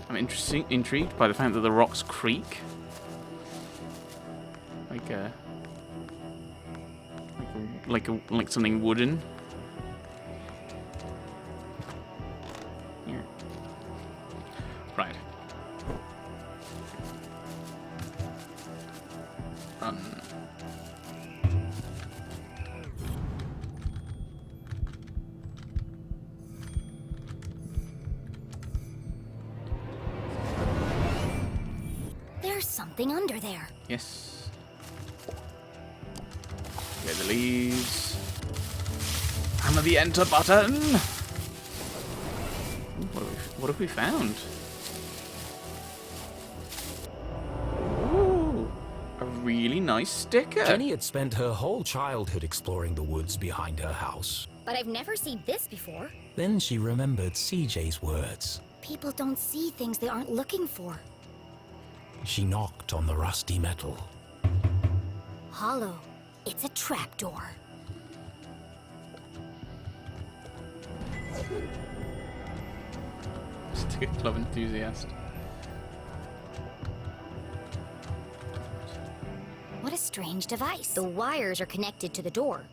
I'm intrigued by the fact that the rocks creak. Like something wooden. Here. Right. Run. There's something under there. Yes. Clear the leaves. Hammer the enter button. Ooh, what have we found? Ooh, a really nice sticker. Jenny had spent her whole childhood exploring the woods behind her house. But I've never seen this before. Then she remembered CJ's words. People don't see things they aren't looking for. She knocked on the rusty metal. Hollow. It's a trapdoor. Sticker club enthusiast. What a strange device. The wires are connected to the door.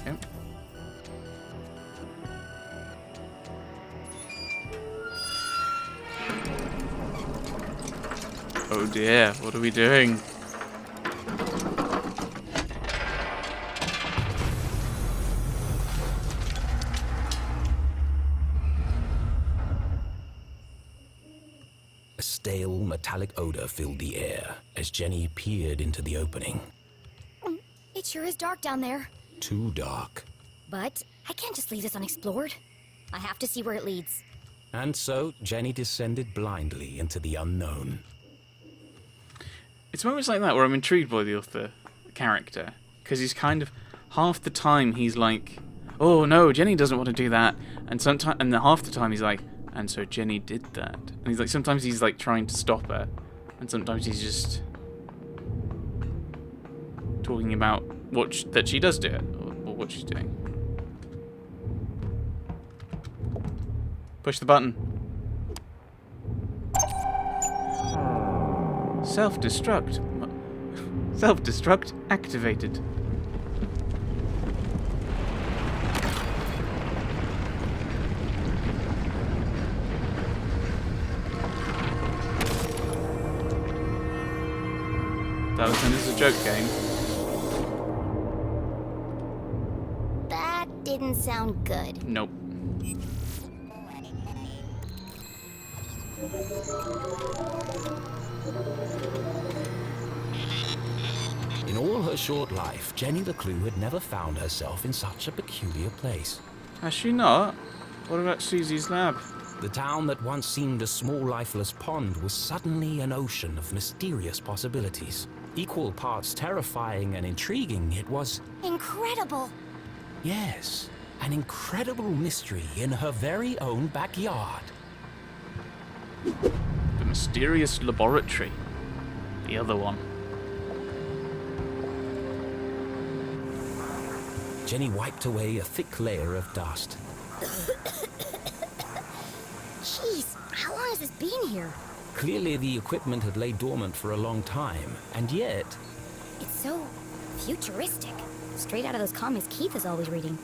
Okay. Oh dear, what are we doing? A stale, metallic odor filled the air as Jenny peered into the opening. It sure is dark down there. Too dark. But I can't just leave this unexplored. I have to see where it leads. And so, Jenny descended blindly into the unknown. It's moments like that where I'm intrigued by the author character, because he's kind of half the time he's like, "Oh no, Jenny doesn't want to do that," and half the time he's like, "And so Jenny did that." And he's like, sometimes he's like trying to stop her, and sometimes he's just talking about that she does do it, or what she's doing. Push the button. Self-destruct. Self-destruct activated. That was meant as a joke game. That didn't sound good. Nope. In all her short life, Jenny LeClue had never found herself in such a peculiar place. Has she not? What about Susie's lab? The town that once seemed a small, lifeless pond was suddenly an ocean of mysterious possibilities. Equal parts terrifying and intriguing, it was... Incredible! Yes, an incredible mystery in her very own backyard. The mysterious laboratory. The other one. Jenny wiped away a thick layer of dust. Jeez, how long has this been here? Clearly the equipment had laid dormant for a long time, and yet... It's so futuristic. Straight out of those comics Keith is always reading.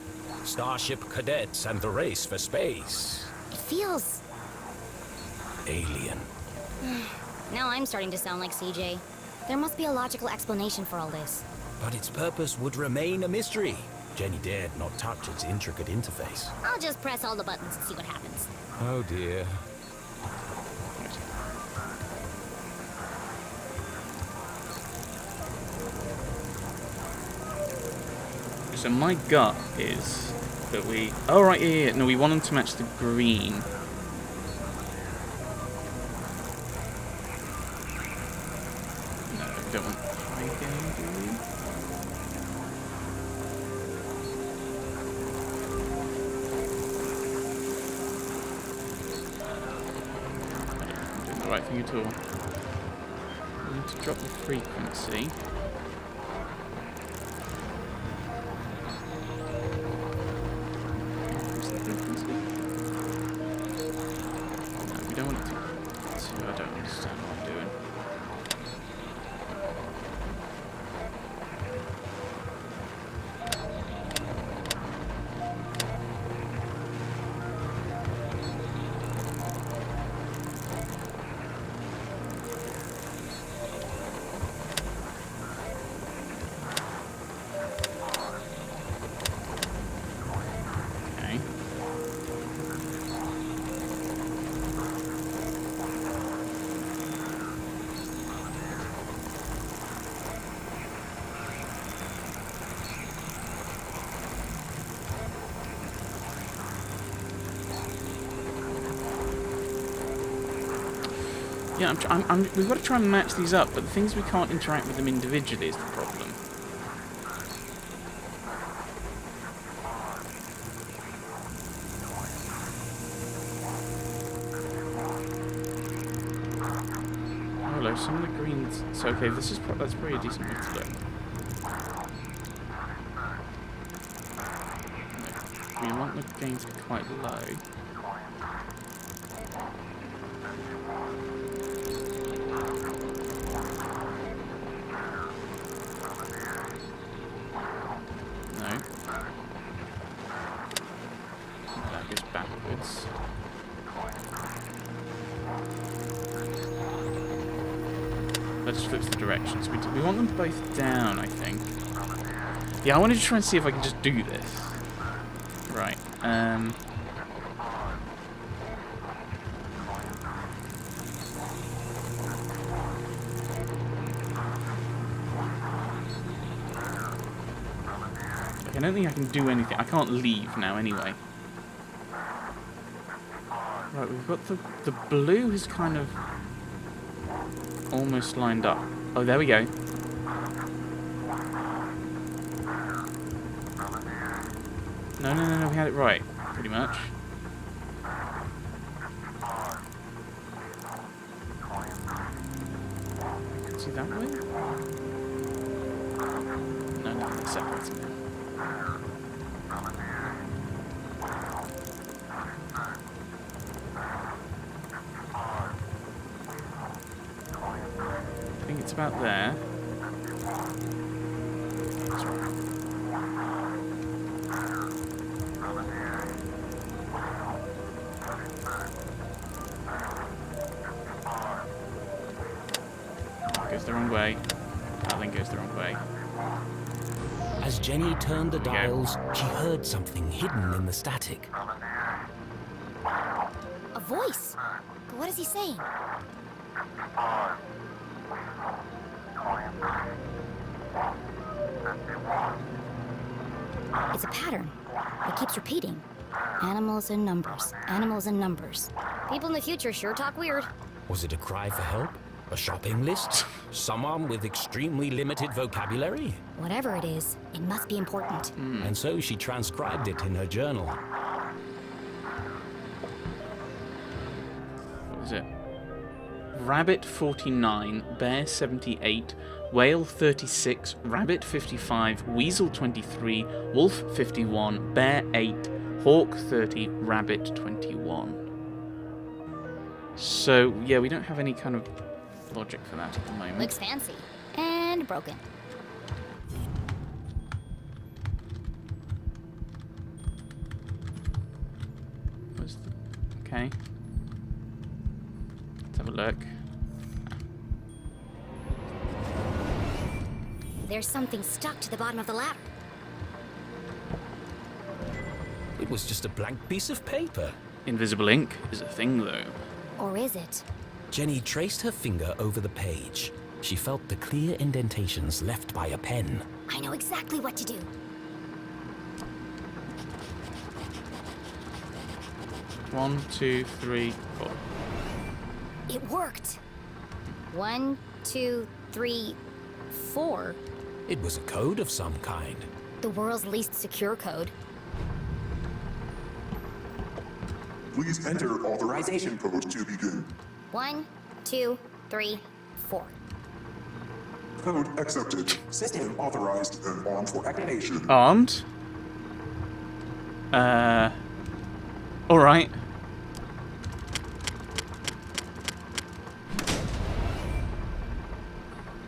Starship cadets and the race for space. It feels... Alien. Now I'm starting to sound like CJ. There must be a logical explanation for all this. But its purpose would remain a mystery. Jenny dared not touch its intricate interface. I'll just press all the buttons and see what happens. Oh dear. So my gut is that we... Oh, right, yeah. No, we want them to match the green. No, we don't want high gain, do we? the right thing at all. We need to drop the frequency. Increase the frequency. No, we don't want it to. So I don't understand what I'm doing. Yeah, we've got to try and match these up, but the things we can't interact with them individually is the problem. Oh, hello, some of the greens. So okay, this is that's probably a decent way to look. We want the gain to be quite low. That just flips the directions. We want them both down, I think. Yeah, I wanted to try and see if I can just do this. Right. I don't think I can do anything. I can't leave now anyway. Right, we've got the blue is kind of almost lined up. Oh, there we go. No, we had it right, pretty much. You can see that way? No, it's separating now. I think it's about there. That's right. Goes the wrong way. That link goes the wrong way. As Jenny turned the dials, she heard something hidden in the static. A voice. What is he saying? It's a pattern. It keeps repeating. Animals and numbers. Animals and numbers. People in the future sure talk weird. Was it a cry for help? A shopping list? Someone with extremely limited vocabulary? Whatever it is, it must be important. And so she transcribed it in her journal. What is it? Rabbit 49, Bear 78, Whale 36, Rabbit 55, Weasel 23, Wolf 51, Bear 8, Hawk 30, Rabbit 21. So, yeah, we don't have any kind of logic for that at the moment. Looks fancy. And broken. Okay. Let's have a look. There's something stuck to the bottom of the ladder. It was just a blank piece of paper. Invisible ink is a thing, though. Or is it? Jenny traced her finger over the page. She felt the clear indentations left by a pen. I know exactly what to do. One, two, three, four. It worked. 1, 2, 3, 4. It was a code of some kind. The world's least secure code. Please enter authorization code to begin. 1, 2, 3, 4. Code accepted. System authorized and armed for activation. Armed? Alright.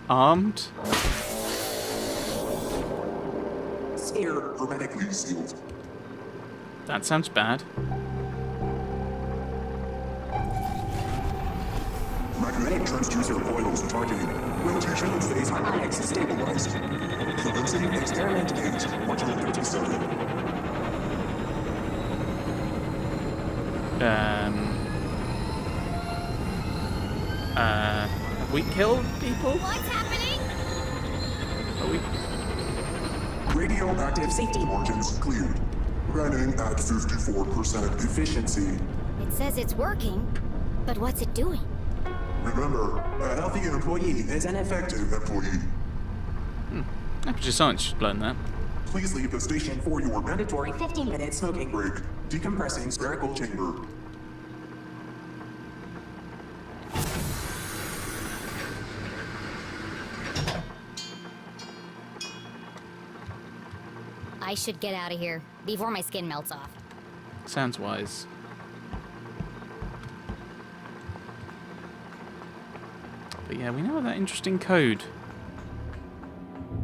Armed? Sphere hermetically sealed. That sounds bad. Magnetic transducer coils targeting. Rotation phase harmonics stabilized. Commencing experiment 8, module 37. Have we killed people? What's happening? Are we? Radioactive safety margins cleared. Running at 54% efficiency. It says it's working, but what's it doing? Remember, a healthy employee is an effective employee. Aperture Science should learn that. Please leave the station for your mandatory 15-minute smoking break. Decompressing spherical chamber. I should get out of here before my skin melts off. Sounds wise. But yeah, we know that interesting code.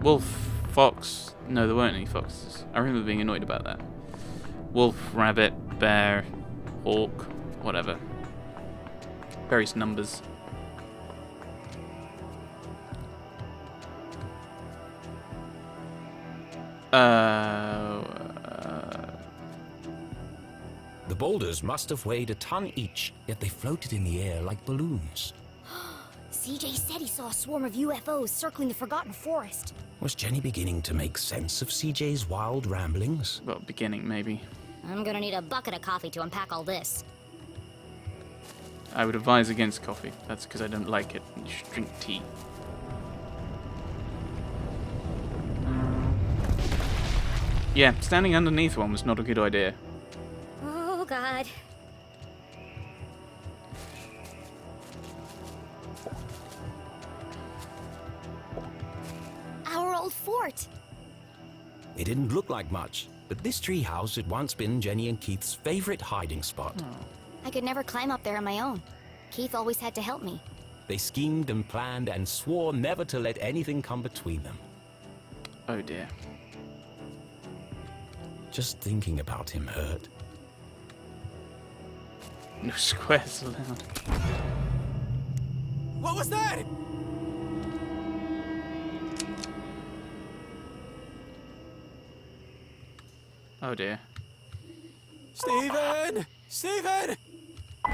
Wolf, fox. No, there weren't any foxes. I remember being annoyed about that. Wolf, rabbit, bear, hawk, whatever. Various numbers. The boulders must have weighed a ton each, yet they floated in the air like balloons. CJ said he saw a swarm of UFOs circling the Forgotten Forest. Was Jenny beginning to make sense of CJ's wild ramblings? Well, beginning, maybe. I'm gonna need a bucket of coffee to unpack all this. I would advise against coffee. That's because I don't like it. You should drink tea. Yeah, standing underneath one was not a good idea. Oh, God. Our old fort. It didn't look like much, but this treehouse had once been Jenny and Keith's favorite hiding spot. I could never climb up there on my own. Keith always had to help me. They schemed and planned and swore never to let anything come between them. Oh dear. Just thinking about him hurt. No squares allowed. What was that? Oh dear. Stephen! Stephen!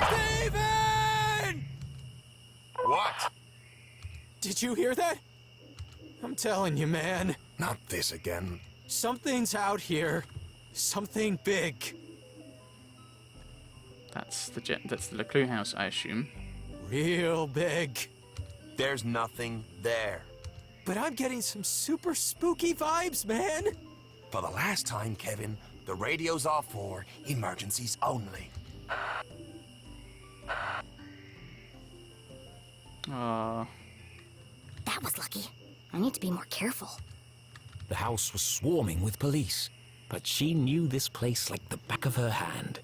Stephen! What? Did you hear that? I'm telling you, man. Not this again. Something's out here. Something big. That's the LeClue house, I assume. Real big. There's nothing there. But I'm getting some super spooky vibes, man. For the last time, Kevin, the radio's off for emergencies only. Aww. That was lucky. I need to be more careful. The house was swarming with police, but she knew this place like the back of her hand.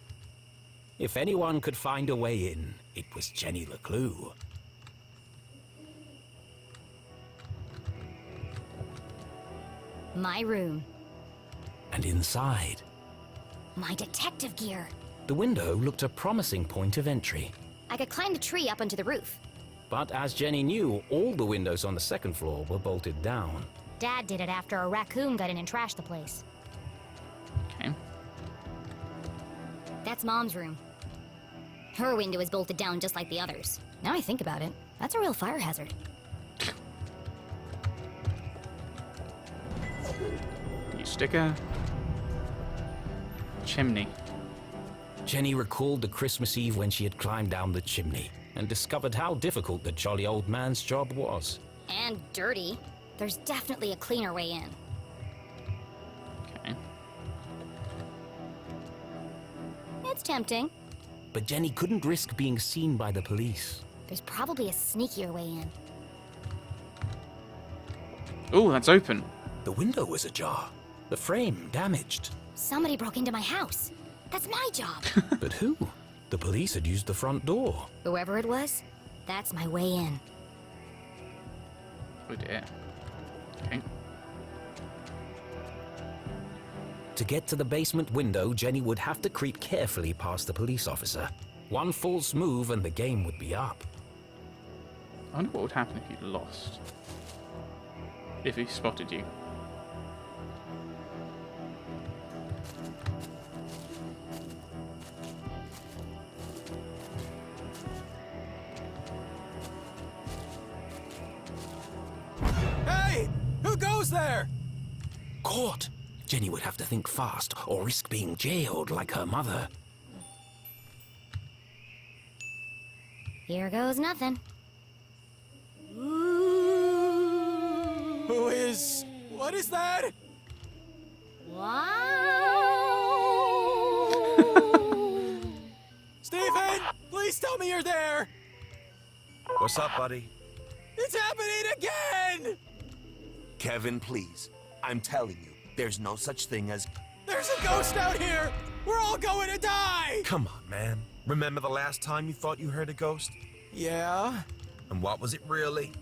If anyone could find a way in, it was Jenny LeClue. My room. And inside, My detective gear. the window looked a promising point of entry. I could climb the tree up onto the roof. But as Jenny knew, all the windows on the second floor were bolted down. Dad did it after a raccoon got in and trashed the place. Okay. That's Mom's room. Her window is bolted down just like the others. Now I think about it, that's a real fire hazard. New sticker. Chimney. Jenny recalled the Christmas Eve when she had climbed down the chimney and discovered how difficult the jolly old man's job was. And dirty. There's definitely a cleaner way in. Okay. It's tempting. But Jenny couldn't risk being seen by the police. There's probably a sneakier way in. Oh, that's open. The window was ajar, the frame damaged. Somebody broke into my house. That's my job. But who? The police had used the front door. Whoever it was, that's my way in. Oh dear. Okay. To get to the basement window, Jenny would have to creep carefully past the police officer. One false move and the game would be up. I wonder what would happen if you lost. If he spotted you. Hey! Who goes there? Caught! Jenny would have to think fast or risk being jailed like her mother. Here goes nothing. Who is... What is that? Wow! Stephen! Please tell me you're there! What's up, buddy? It's happening again! Kevin, please. I'm telling you, there's no such thing as... There's a ghost out here! We're all going to die! Come on, man. Remember the last time you thought you heard a ghost? Yeah? And what was it really?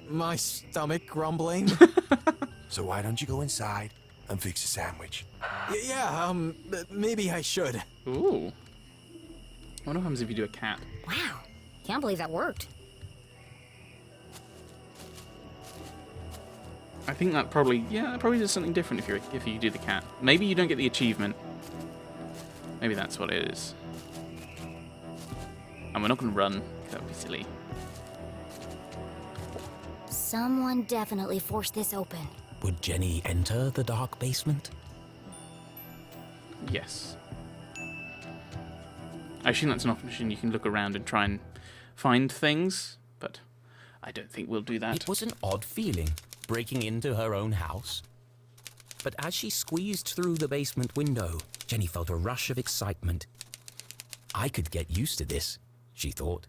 My stomach grumbling. So why don't you go inside and fix a sandwich? Maybe I should. Ooh. I wonder what happens if you do a cat. Wow. Can't believe that worked. I think that probably does something different if you do the cat. Maybe you don't get the achievement. Maybe that's what it is. And we're not going to run. That would be silly. Someone definitely forced this open. Would Jenny enter the dark basement? Yes. I assume that's an option. You can look around and try and find things, but I don't think we'll do that. It was an odd feeling, breaking into her own house. But as she squeezed through the basement window, Jenny felt a rush of excitement. I could get used to this, she thought.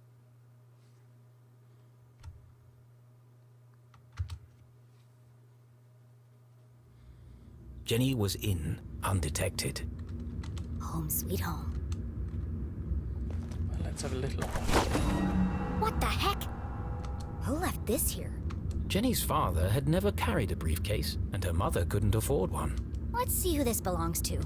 Jenny was in, undetected. Home sweet home. Well, let's have a little. What the heck? Who left this here? Jenny's father had never carried a briefcase, and her mother couldn't afford one. Let's see who this belongs to.